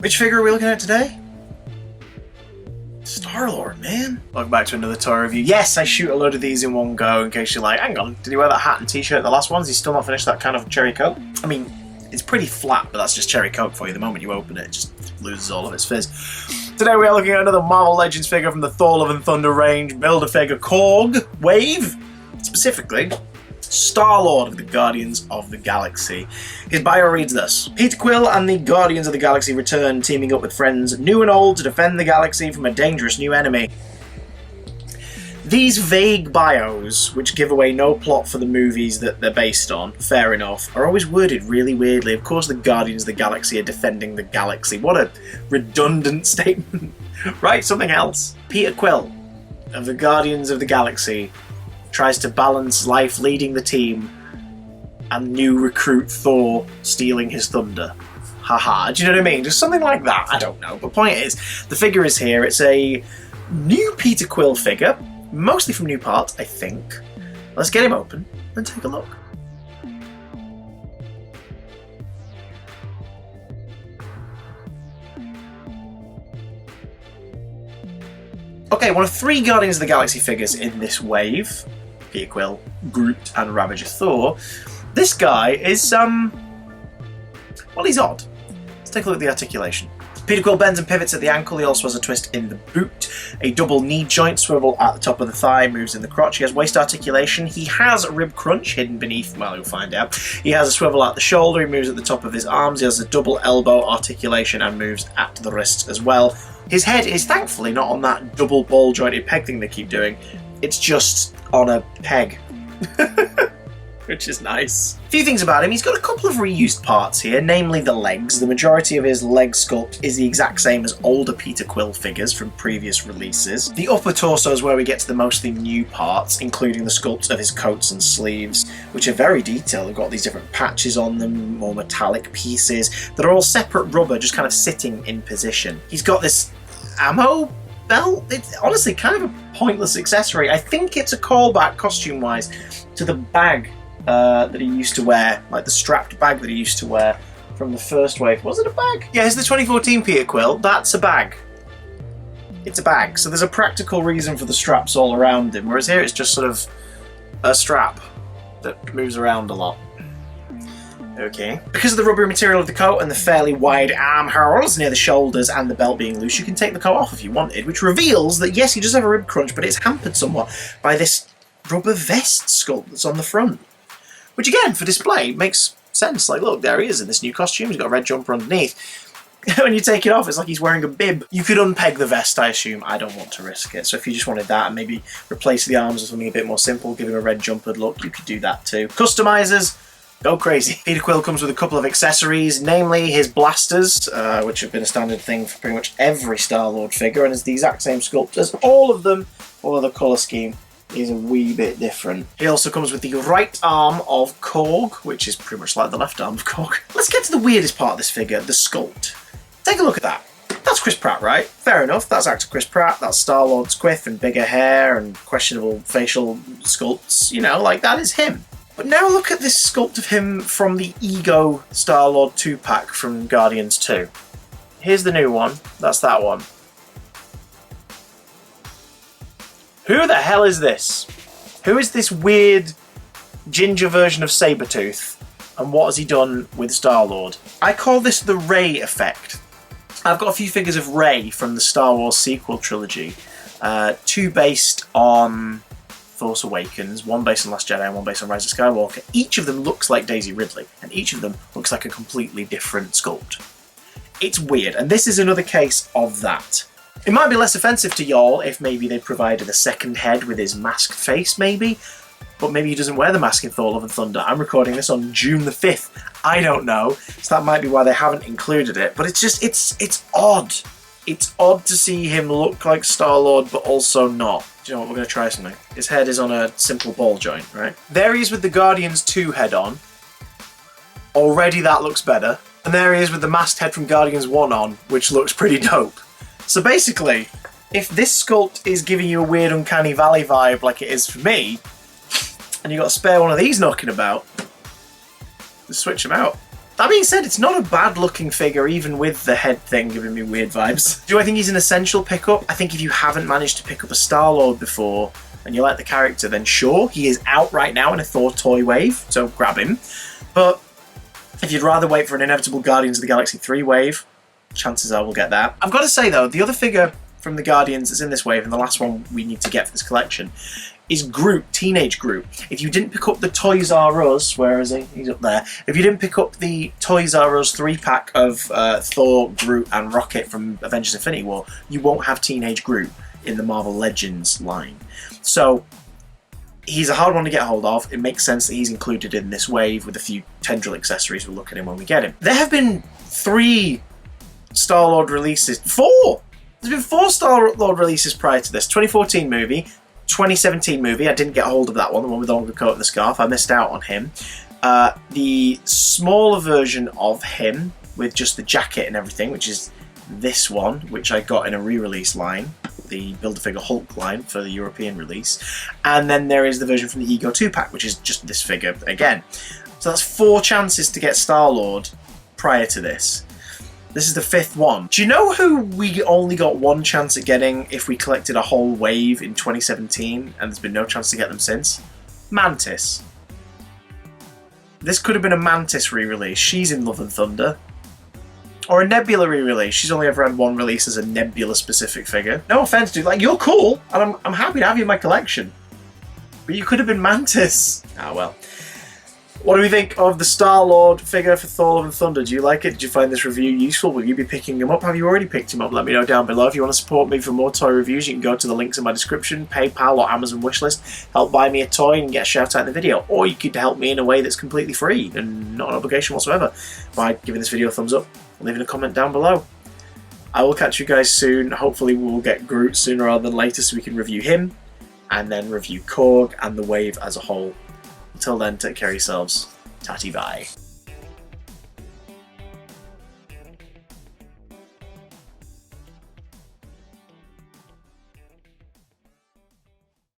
Which figure are we looking at today? Star-Lord, man. Welcome back to another toy review. Yes, I shoot a load of these in one go in case you're like, hang on, did he wear that hat and t-shirt the last ones? He's still not finished that kind of cherry coke? I mean, it's pretty flat, but that's just cherry coke for you. The moment you open it, it just loses all of its fizz. Today we are looking at another Marvel Legends figure from the Thor Love and Thunder range. Build-A-Figure Korg Wave. Specifically, Star-Lord of the Guardians of the Galaxy. His bio reads thus: Peter Quill and the Guardians of the Galaxy return, teaming up with friends new and old to defend the galaxy from a dangerous new enemy. These vague bios, which give away no plot for the movies that they're based on, fair enough, are always worded really weirdly. Of course the Guardians of the Galaxy are defending the galaxy. What a redundant statement. Right, something else. Peter Quill of the Guardians of the Galaxy tries to balance life leading the team and new recruit Thor stealing his thunder. Haha, do you know what I mean? Just something like that, I don't know. But point is, the figure is here. It's a new Peter Quill figure, mostly from new parts, I think. Let's get him open and take a look. Okay, one of three Guardians of the Galaxy figures in this wave. Peter Quill, Groot, and Ravager Thor. This guy is, well, he's odd. Let's take a look at the articulation. Peter Quill bends and pivots at the ankle. He also has a twist in the boot. A double knee joint swivel at the top of the thigh, moves in the crotch. He has waist articulation. He has a rib crunch hidden beneath, well, you'll find out. He has a swivel at the shoulder. He moves at the top of his arms. He has a double elbow articulation and moves at the wrists as well. His head is thankfully not on that double ball jointed peg thing they keep doing. It's just on a peg. Which is nice. A few things about him. He's got a couple of reused parts here, namely the legs. The majority of his leg sculpt is the exact same as older Peter Quill figures from previous releases. The upper torso is where we get to the mostly new parts, including the sculpts of his coats and sleeves, which are very detailed. They've got these different patches on them, more metallic pieces that are all separate rubber, just kind of sitting in position. He's got this ammo belt. It's honestly kind of a pointless accessory. I think it's a callback, costume-wise, to the bag that he used to wear, like the strapped bag that he used to wear from the first wave. Was it a bag? Yeah, it's the 2014 Peter Quill. That's a bag. It's a bag. So there's a practical reason for the straps all around him, whereas here it's just sort of a strap that moves around a lot. Okay. Because of the rubbery material of the coat and the fairly wide armholes near the shoulders and the belt being loose, you can take the coat off if you wanted, which reveals that yes, he does have a rib crunch, but it's hampered somewhat by this rubber vest sculpt that's on the front. Which again, for display, makes sense. Like, look, there he is in this new costume. He's got a red jumper underneath. When you take it off, it's like he's wearing a bib. You could unpeg the vest, I assume. I don't want to risk it. So if you just wanted that and maybe replace the arms with something a bit more simple, give him a red jumpered look, you could do that too. Customizers, go crazy. Peter Quill comes with a couple of accessories, namely his blasters, which have been a standard thing for pretty much every Star-Lord figure, and is the exact same sculpt as all of them, although the colour scheme is a wee bit different. He also comes with the right arm of Korg, which is pretty much like the left arm of Korg. Let's get to the weirdest part of this figure, the sculpt. Take a look at that. That's Chris Pratt, right? Fair enough, that's actor Chris Pratt, that's Star-Lord's quiff and bigger hair and questionable facial sculpts, you know, like that is him. But now look at this sculpt of him from the Ego Star-Lord 2-pack from Guardians 2. Here's the new one, that's that one. Who the hell is this? Who is this weird ginger version of Sabretooth? And what has he done with Star-Lord? I call this the Rey effect. I've got a few figures of Rey from the Star Wars sequel trilogy. Two based on Force Awakens, one based on Last Jedi and one based on Rise of Skywalker. Each of them looks like Daisy Ridley, and each of them looks like a completely different sculpt. It's weird, and this is another case of that. It might be less offensive to y'all if maybe they provided a second head with his masked face, maybe. But maybe he doesn't wear the mask in Thor Love and Thunder. I'm recording this on June the 5th. I don't know. So that might be why they haven't included it. But it's just, it's odd. It's odd to see him look like Star-Lord, but also not. Do you know what? We're going to try something. His head is on a simple ball joint, right? There he is with the Guardians 2 head on. Already that looks better. And there he is with the masked head from Guardians 1 on, which looks pretty dope. So basically, if this sculpt is giving you a weird Uncanny Valley vibe like it is for me, and you've got a spare one of these knocking about, just switch them out. That being said, it's not a bad looking figure, even with the head thing giving me weird vibes. Do I think he's an essential pickup? I think if you haven't managed to pick up a Star-Lord before and you like the character, then sure, he is out right now in a Thor toy wave, so grab him. But if you'd rather wait for an inevitable Guardians of the Galaxy 3 wave, chances are we'll get that. I've got to say though, the other figure from the Guardians that's in this wave, and the last one we need to get for this collection, is Groot, Teenage Groot. If you didn't pick up the Toys R Us, where is he? He's up there. If you didn't pick up the Toys R Us 3-pack of Thor, Groot and Rocket from Avengers Infinity War, you won't have Teenage Groot in the Marvel Legends line. So he's a hard one to get hold of. It makes sense that he's included in this wave with a few tendril accessories. We'll look at him when we get him. There have been 3 Star-Lord releases. 4! There's been 4 Star-Lord releases prior to this. 2014 movie, 2017 movie, I didn't get hold of that one, the one with the longer coat and the scarf, I missed out on him. The smaller version of him, with just the jacket and everything, which is this one, which I got in a re-release line, the Build-A-Figure Hulk line for the European release. And then there is the version from the Ego 2-pack, which is just this figure again. So that's 4 chances to get Star-Lord prior to this. This is the 5th one. Do you know who we only got 1 chance at getting if we collected a whole wave in 2017 and there's been no chance to get them since? Mantis. This could have been a Mantis re-release. She's in Love and Thunder. Or a Nebula re-release. She's only ever had 1 release as a Nebula-specific figure. No offense, dude. Like, you're cool, and I'm happy to have you in my collection. But you could have been Mantis. Ah, well. What do we think of the Star-Lord figure for Thor Love and Thunder? Do you like it? Did you find this review useful? Will you be picking him up? Have you already picked him up? Let me know down below. If you want to support me for more toy reviews, you can go to the links in my description, PayPal or Amazon wishlist, help buy me a toy and get a shout out in the video. Or you could help me in a way that's completely free and not an obligation whatsoever by giving this video a thumbs up and leaving a comment down below. I will catch you guys soon. Hopefully we'll get Groot sooner rather than later so we can review him and then review Korg and the wave as a whole. Until then, take care of yourselves. Tatty bye.